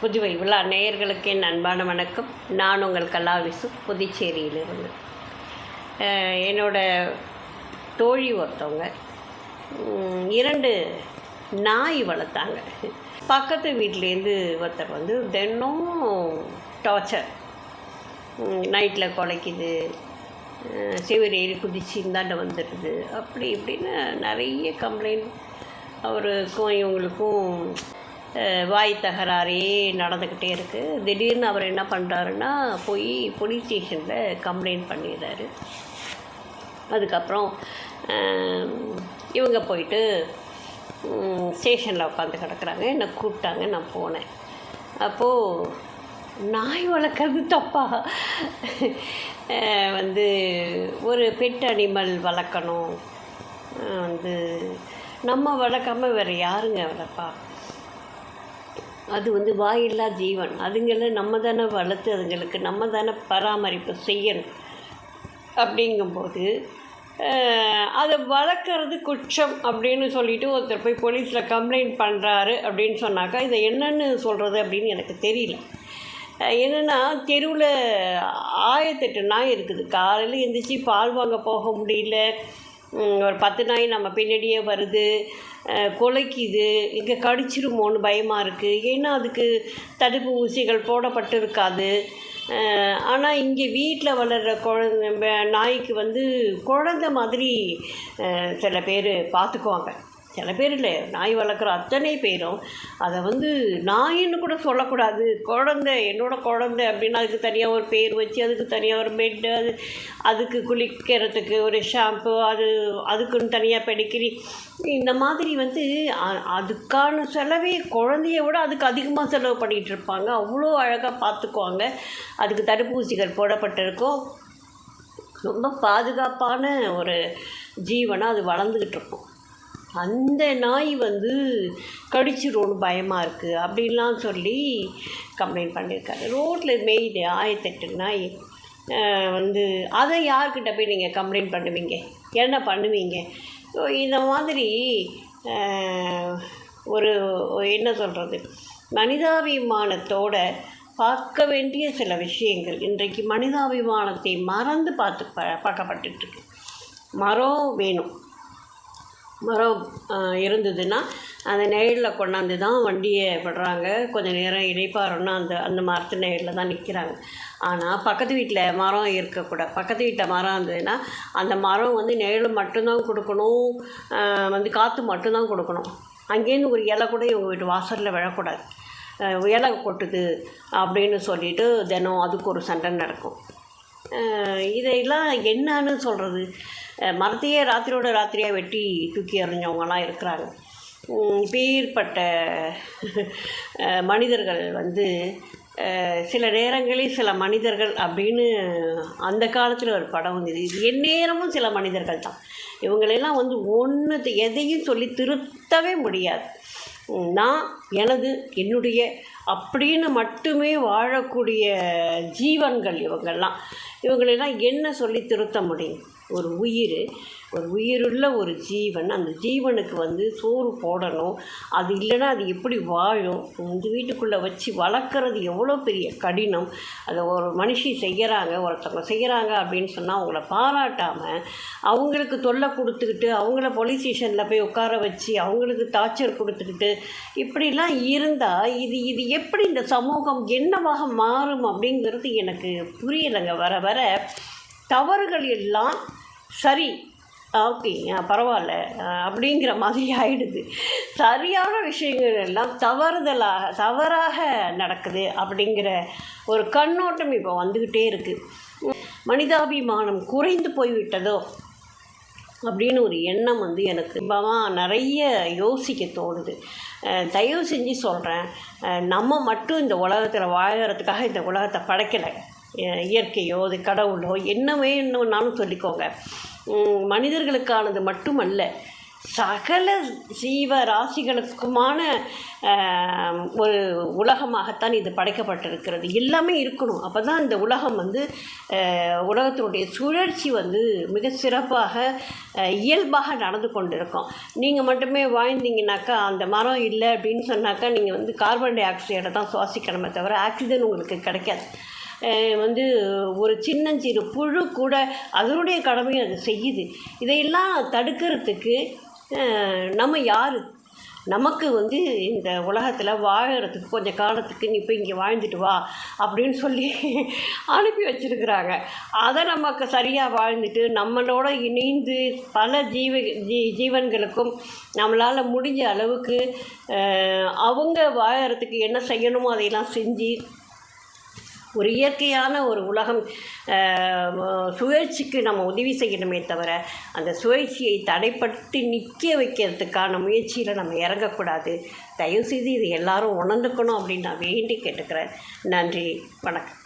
புதுவை விழா நேயர்களுக்கு என் அன்பான வணக்கம். நான் உங்கள் கலாவிசு, புதுச்சேரியிலிருந்து. என்னோட தோழி ஒருத்தவங்க 2 நாய் வளர்த்தாங்க. பக்கத்து வீட்டிலேருந்து ஒருத்தர் வந்து தினம் டார்ச்சர், நைட்டில் குலைக்குது, சிவர் ஏறி குதிச்சு இந்தாண்ட வந்துடுது, அப்படி இப்படின்னு நிறைய கம்ப்ளைண்ட். அவருக்கும் இவங்களுக்கும் வாய் தகராறே நடந்துக்கிட்டே இருக்குது. திடீர்னு அவர் என்ன பண்ணுறாருன்னா போய் போலீஸ் ஸ்டேஷனில் கம்ப்ளைண்ட் பண்ணிடுறாரு. அதுக்கப்புறம் இவங்க போயிட்டு ஸ்டேஷனில் உட்காந்து கிடக்குறாங்க. என்னை கூப்பிட்டாங்க, நான் போனேன். அப்போது நாய் வளர்க்குறது தப்பா? வந்து ஒரு பெட் அனிமல் வளர்க்கணும், வந்து நம்ம வளர்க்காமல் வேறு யாருங்க வளர்ப்பா? அது வந்து வாயில்லா ஜீவன். அதுங்களை நம்ம தானே வளர்த்து அதுங்களுக்கு நம்ம தானே பராமரிப்பு செய்யணும். அப்படிங்கும்போது அதை வளர்க்குறது குற்றம் அப்படின்னு சொல்லிவிட்டு ஒருத்தர் போய் போலீஸில் கம்ப்ளைண்ட் பண்ணுறாரு அப்படின்னு சொன்னாக்கா இதை என்னென்னு சொல்கிறது அப்படின்னு எனக்கு தெரியல. என்னென்னா, தெருவில் 1008 நாய் இருக்குது. காலையில் எழுந்திரிச்சி பால் வாங்க போக முடியல, ஒரு 10 நாய் நம்ம பின்னாடியே வருது, குலைக்குது, இங்கே கடிச்சிருமோன்னு பயமாக இருக்குது. ஏன்னா அதுக்கு தடுப்பு ஊசிகள் போடப்பட்டு இருக்காது. ஆனால் இங்கே வீட்டில் வளர்கிற நாய்க்கு வந்து குழந்த மாதிரி சில பேர் பார்த்துக்குவாங்க. சில பேர் இல்லை, நாய் வளர்க்குற அத்தனை பேரும் அதை வந்து நாயின்னு கூட சொல்லக்கூடாது, குழந்தை, என்னோடய குழந்தை அப்படின்னு அதுக்கு தனியாக ஒரு பேர் வச்சு, அதுக்கு தனியாக ஒரு பெட்டு, அதுக்கு குளிக்கிறதுக்கு ஒரு ஷாம்பு, அதுக்குன்னு தனியாக பெடிக்கிரி, இந்த மாதிரி வந்து அதுக்கான செலவே குழந்தைய விட அதுக்கு அதிகமாக செலவு பண்ணிகிட்டு இருப்பாங்க. அவ்வளோ அழகாக பார்த்துக்குவாங்க. அதுக்கு தடுப்பூசிகள் போடப்பட்டிருக்கும். ரொம்ப பாதுகாப்பான ஒரு ஜீவனாக அது வளர்ந்துக்கிட்டு இருக்கும். அந்த நாய் வந்து கடிச்சிரும்னு பயமாக இருக்குது அப்படின்லாம் சொல்லி கம்ப்ளைண்ட் பண்ணியிருக்காரு. ரோட்டில் மேய்து 1008 நாய். வந்து அதை யார்கிட்ட போய் நீங்கள் கம்ப்ளைண்ட் பண்ணுவீங்க? என்ன பண்ணுவீங்க? இந்த மாதிரி ஒரு என்ன சொல்கிறது, மனிதாபிமானத்தோட பார்க்க வேண்டிய சில விஷயங்கள் இன்றைக்கு மனிதாபிமானத்தை மறந்து பார்க்கப்பட்டுருக்கு. மரம் வேணும், மரம் இருந்ததுன்னா அந்த நிழலில் கொண்டாந்து தான் வண்டியை விடுறாங்க. கொஞ்சம் நேரம் இடைப்பாறோன்னா அந்த மரத்து நிழலில் தான் நிற்கிறாங்க. ஆனால் பக்கத்து வீட்டில் மரம் இருக்கக்கூடாது. பக்கத்து வீட்டில் மரம் இருந்ததுன்னா அந்த மரம் வந்து நிழல் மட்டும்தான் கொடுக்கணும், வந்து காற்று மட்டும்தான் கொடுக்கணும். அங்கேருந்து ஒரு இலை கூட இவங்க வீட்டு வாசலில் விழக்கூடாது. இலை கொட்டுது அப்படின்னு சொல்லிவிட்டு தினம் அதுக்கு ஒரு சண்டை நடக்கும். இதையெல்லாம் என்னன்னு சொல்கிறது? மரத்தையே ராத்திரியோட ராத்திரியாக வெட்டி தூக்கி எறிஞ்சவங்கலாம் இருக்கிறாங்க. இப்பேற்பட்ட மனிதர்கள் வந்து சில நேரங்களில் சில மனிதர்கள் அப்படின்னு அந்த காலத்தில் ஒரு படம் வந்தது. இது எந்நேரமும் சில மனிதர்கள் தான். இவங்களெல்லாம் வந்து எதையும் சொல்லி திருத்தவே முடியாது. நான் என்னுடைய அப்படின்னு மட்டுமே வாழக்கூடிய ஜீவன்கள் இவங்களெல்லாம் என்ன சொல்லி திருத்த முடியும்? ஒரு உயிருள்ள ஒரு ஜீவன், அந்த ஜீவனுக்கு வந்து சோறு போடணும். அது இல்லைன்னா அது எப்படி வாழும்? இந்த வீட்டுக்குள்ளே வச்சு வளர்க்குறது எவ்வளோ பெரிய கடினம். அதை ஒரு மனுஷி ஒருத்தவங்க செய்கிறாங்க அப்படின்னு சொன்னால் அவங்கள பாராட்டாமல் அவங்களுக்கு தொல்லை கொடுத்துக்கிட்டு, அவங்கள போலீஸ் ஸ்டேஷனில் போய் உட்கார வச்சு அவங்களுக்கு டார்ச்சர் கொடுத்துக்கிட்டு இப்படிலாம் இருந்தால் இது எப்படி இந்த சமூகம் என்னவாக மாறும் அப்படிங்கிறது எனக்கு புரியலைங்க. வர வர தவறுகள் எல்லாம் சரி, ஓகே, பரவாயில்ல அப்படிங்கிற மாதிரி ஆகிடுது. சரியான விஷயங்கள் எல்லாம் தவறாக நடக்குது அப்படிங்கிற ஒரு கண்ணோட்டம் இப்போ வந்துக்கிட்டே இருக்குது. மனிதாபிமானம் குறைந்து போய்விட்டதோ அப்படின்னு ஒரு எண்ணம் வந்து எனக்கு நிறைய யோசிக்க தோணுது. தயவு செஞ்சு சொல்கிறேன், நம்ம மட்டும் இந்த உலகத்தில் வாழறதுக்காக இந்த உலகத்தை படைக்கலை. இயற்கையோ அது கடவுளோ என்ன வேணும்னாலும் சொல்லிக்கோங்க. மனிதர்களுக்கானது மட்டுமல்ல, சகல ஜீவராசிகளுக்குமான ஒரு உலகமாகத்தான் இது படைக்கப்பட்டிருக்கிறது. எல்லாமே இருக்கணும். அப்போ தான் இந்த உலகம் வந்து உலகத்தினுடைய சுழற்சி வந்து மிக சிறப்பாக இயல்பாக நடந்து கொண்டு இருக்கும். நீங்கள் மட்டுமே வாழ்ந்தீங்கன்னாக்கா, அந்த மரம் இல்லை அப்படின்னு சொன்னாக்கா, நீங்கள் வந்து கார்பன் டை ஆக்சைடை தான் சுவாசிக்கணுமே தவிர ஆக்சிஜன் உங்களுக்கு கிடைக்காது. வந்து ஒரு சின்னஞ்சிறு புழு கூட அதனுடைய கடமையை அது செய்யுது. இதையெல்லாம் தடுக்கிறதுக்கு நம்ம யார்? நமக்கு வந்து இந்த உலகத்தில் வாழறதுக்கு கொஞ்சம் காலத்துக்கு நீ போய் இங்கே வாழ்ந்துட்டு வா அப்படின்னு சொல்லி அனுப்பி வச்சுருக்குறாங்க. அதை நமக்கு சரியாக வாழ்ந்துட்டு நம்மளோட இணைந்து பல ஜீவன்களுக்கும் நம்மளால் முடிஞ்ச அளவுக்கு அவங்க வாழறதுக்கு என்ன செய்யணுமோ அதையெல்லாம் செஞ்சு ஒரு இயற்கையான ஒரு உலகம் சுழற்சிக்கு நம்ம உதவி செய்யணுமே தவிர அந்த சுழற்சியை தடைப்பட்டு நிற்க வைக்கிறதுக்கான முயற்சியில் நம்ம இறங்கக்கூடாது. தயவுசெய்து இது எல்லாரும் உணர்ந்துக்கணும் அப்படின்னு நான் வேண்டி கேட்டுக்கிறேன். நன்றி, வணக்கம்.